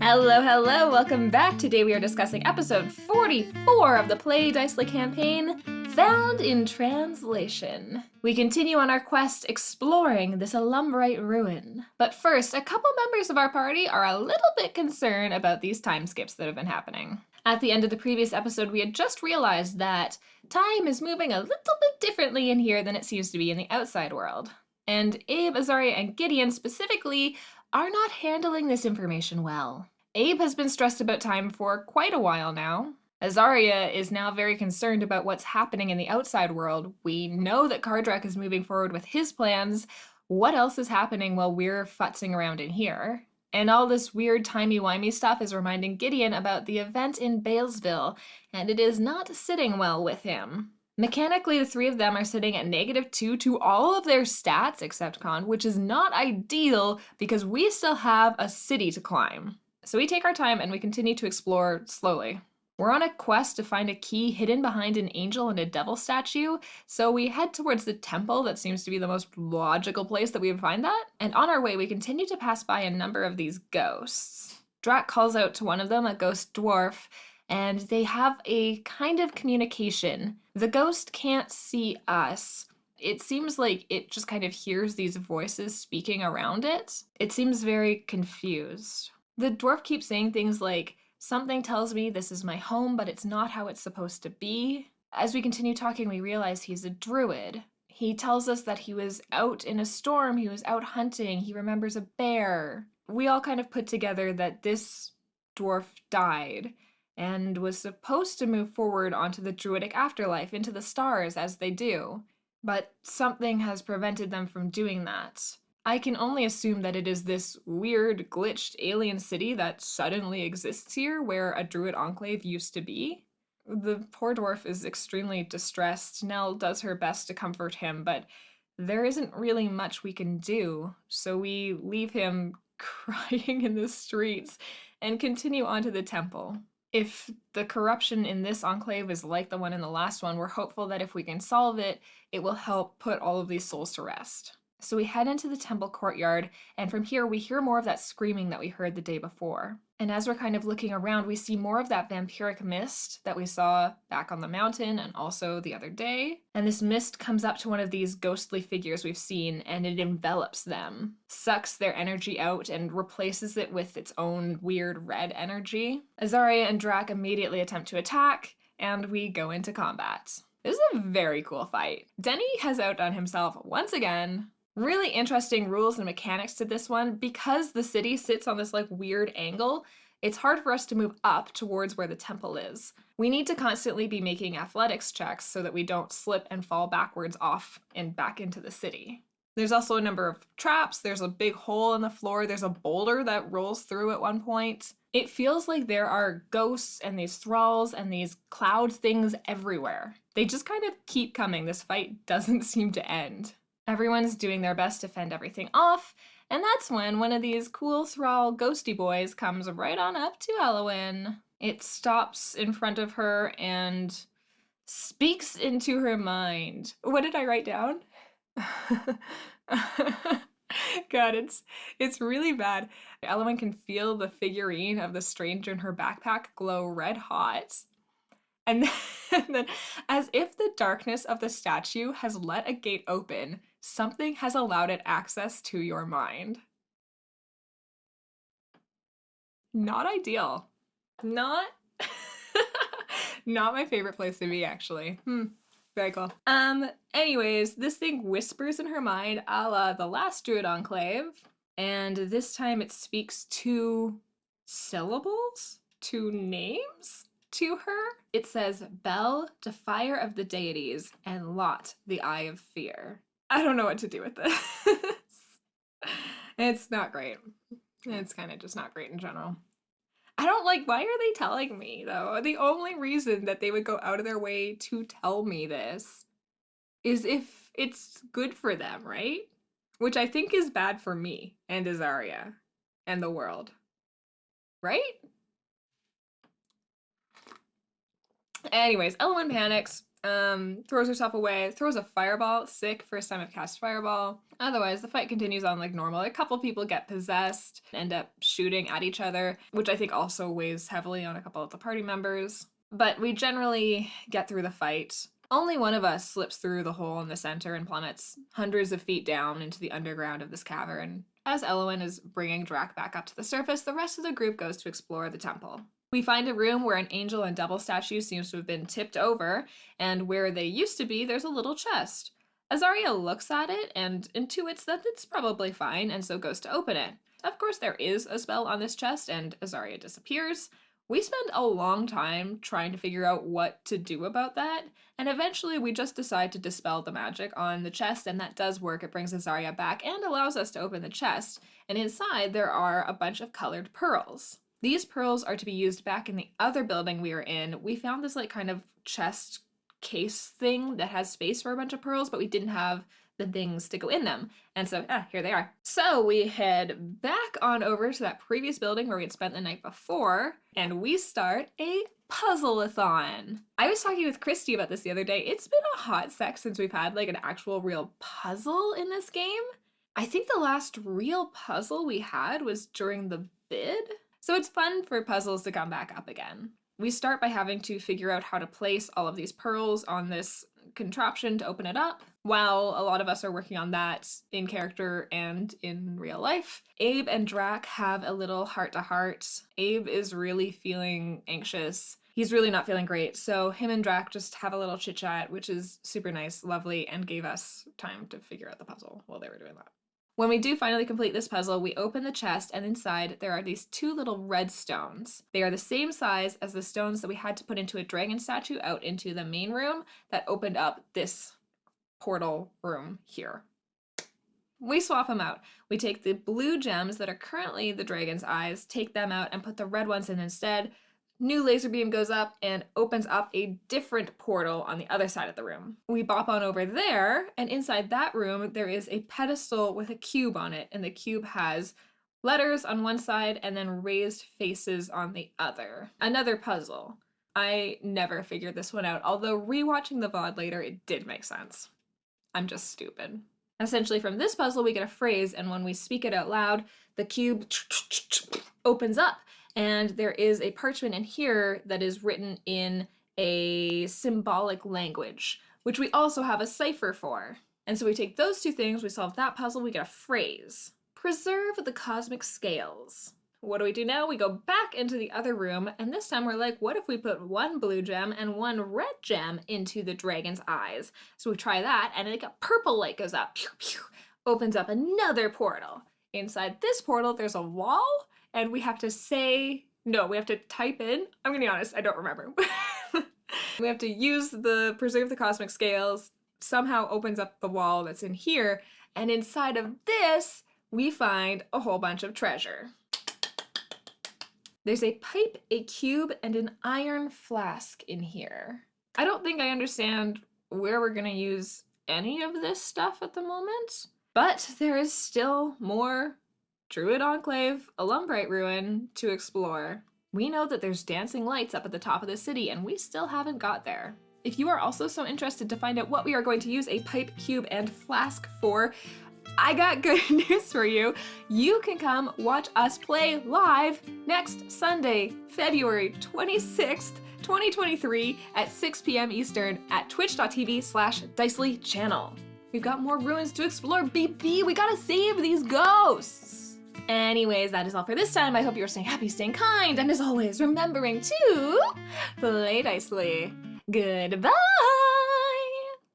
Hello, hello, welcome back. Today we are discussing episode 44 of the Play Dicely campaign, Found in Translation. We continue on our quest exploring this Illumbrite ruin. But first, a couple members of our party are a little bit concerned about these time skips that have been happening. At the end of the previous episode, we had just realized that time is moving a little bit differently in here than it seems to be in the outside world. And Abe, Azaria, and Gideon specifically are not handling this information well. Abe has been stressed about time for quite a while now. Azaria is now very concerned about what's happening in the outside world. We know that Kardrak is moving forward with his plans. What else is happening while we're futzing around in here? And all this weird timey-wimey stuff is reminding Gideon about the event in Balesville, and it is not sitting well with him. Mechanically, the three of them are sitting at -2 to all of their stats except con, which is not ideal because we still have a city to climb. So we take our time and we continue to explore slowly. We're on a quest to find a key hidden behind an angel and a devil statue, so we head towards the temple. That seems to be the most logical place that we would find that. And on our way, we continue to pass by a number of these ghosts. Drac calls out to one of them, a ghost dwarf, and they have a kind of communication. The ghost can't see us. It seems like it just kind of hears these voices speaking around it. It seems very confused. The dwarf keeps saying things like, "Something tells me this is my home, but it's not how it's supposed to be." As we continue talking, we realize he's a druid. He tells us that he was out in a storm, he was out hunting, he remembers a bear. We all kind of put together that this dwarf died and was supposed to move forward onto the druidic afterlife, into the stars, as they do. But something has prevented them from doing that. I can only assume that it is this weird, glitched alien city that suddenly exists here, where a druid enclave used to be. The poor dwarf is extremely distressed. Nell does her best to comfort him, but there isn't really much we can do, so we leave him crying in the streets and continue on to the temple. If the corruption in this enclave is like the one in the last one, we're hopeful that if we can solve it, it will help put all of these souls to rest. So we head into the temple courtyard, and from here we hear more of that screaming that we heard the day before. And as we're kind of looking around, we see more of that vampiric mist that we saw back on the mountain and also the other day. And this mist comes up to one of these ghostly figures we've seen, and it envelops them, sucks their energy out, and replaces it with its own weird red energy. Azaria and Drac immediately attempt to attack, and we go into combat. This is a very cool fight. Denny has outdone himself once again. Really interesting rules and mechanics to this one. Because the city sits on this like weird angle, it's hard for us to move up towards where the temple is. We need to constantly be making athletics checks so that we don't slip and fall backwards off and back into the city. There's also a number of traps. There's a big hole in the floor. There's a boulder that rolls through at one point. It feels like there are ghosts and these thralls and these cloud things everywhere. They just kind of keep coming. This fight doesn't seem to end. Everyone's doing their best to fend everything off, and that's when one of these cool thrall ghosty boys comes right on up to Elowin. It stops in front of her and speaks into her mind. What did I write down? God, it's really bad. Elowin can feel the figurine of the stranger in her backpack glow red hot. And then, as if the darkness of the statue has let a gate open, something has allowed it access to your mind. Not ideal. Not not my favorite place to be, actually. Very cool. Anyways, this thing whispers in her mind a la the last Druid Enclave, and this time it speaks 2 syllables, 2 names to her. It says, Bel, Defier of the Deities, and Lot, the Eye of Fear. I don't know what to do with this. It's not great. It's kind of just not great in general. I don't why are they telling me, though? The only reason that they would go out of their way to tell me this is if it's good for them, right? Which I think is bad for me and Azaria and the world. Right? Anyways, Elowin panics. throws herself away, throws a fireball. Sick, first time I've cast fireball. Otherwise, the fight continues on like normal. A couple people get possessed, end up shooting at each other, which I think also weighs heavily on a couple of the party members. But we generally get through the fight. Only one of us slips through the hole in the center and plummets hundreds of feet down into the underground of this cavern. As Elowen is bringing Drac back up to the surface, the rest of the group goes to explore the temple. We find a room where an angel and devil statue seems to have been tipped over, and where they used to be, there's a little chest. Azaria looks at it and intuits that it's probably fine, and so goes to open it. Of course, there is a spell on this chest, and Azaria disappears. We spend a long time trying to figure out what to do about that, and eventually we just decide to dispel the magic on the chest, and that does work. It brings Azaria back and allows us to open the chest, and inside there are a bunch of colored pearls. These pearls are to be used back in the other building we were in. We found this like kind of chest case thing that has space for a bunch of pearls, but we didn't have the things to go in them. And so, here they are. So we head back on over to that previous building where we had spent the night before, and we start a puzzle-a-thon. I was talking with Christy about this the other day. It's been a hot sec since we've had like an actual real puzzle in this game. I think the last real puzzle we had was during the bid. So it's fun for puzzles to come back up again. We start by having to figure out how to place all of these pearls on this contraption to open it up. While a lot of us are working on that in character and in real life, Abe and Drac have a little heart-to-heart. Abe is really feeling anxious. He's really not feeling great, so him and Drac just have a little chit-chat, which is super nice, lovely, and gave us time to figure out the puzzle while they were doing that. When we do finally complete this puzzle, we open the chest, and inside there are these two little red stones. They are the same size as the stones that we had to put into a dragon statue out into the main room that opened up this portal room here. We swap them out. We take the blue gems that are currently the dragon's eyes, take them out, and put the red ones in instead. New laser beam goes up and opens up a different portal on the other side of the room. We bop on over there, and inside that room there is a pedestal with a cube on it, and the cube has letters on one side and then raised faces on the other. Another puzzle. I never figured this one out, although rewatching the VOD later it did make sense. I'm just stupid. Essentially from this puzzle we get a phrase, and when we speak it out loud, the cube opens up. And there is a parchment in here that is written in a symbolic language, which we also have a cipher for. And so we take those two things, we solve that puzzle, we get a phrase. Preserve the cosmic scales. What do we do now? We go back into the other room, and this time we're like, what if we put one blue gem and one red gem into the dragon's eyes? So we try that, and like a purple light goes up, pew, pew, opens up another portal. Inside this portal, there's a wall, and we have to we have to type in, I'm gonna be honest, I don't remember. We have to use the preserve the cosmic scales, somehow opens up the wall that's in here, and inside of this, we find a whole bunch of treasure. There's a pipe, a cube, and an iron flask in here. I don't think I understand where we're gonna use any of this stuff at the moment, but there is still more Druid Enclave, Illumbrite ruin to explore. We know that there's dancing lights up at the top of the city, and we still haven't got there. If you are also so interested to find out what we are going to use a pipe, cube, and flask for, I got good news for you. You can come watch us play live next Sunday, February 26th, 2023 at 6 p.m. Eastern at twitch.tv/dicelychannel. We've got more ruins to explore, BB. We gotta save these ghosts. Anyways, that is all for this time. I hope you're staying happy, staying kind, and as always, remembering to play dicely. Goodbye!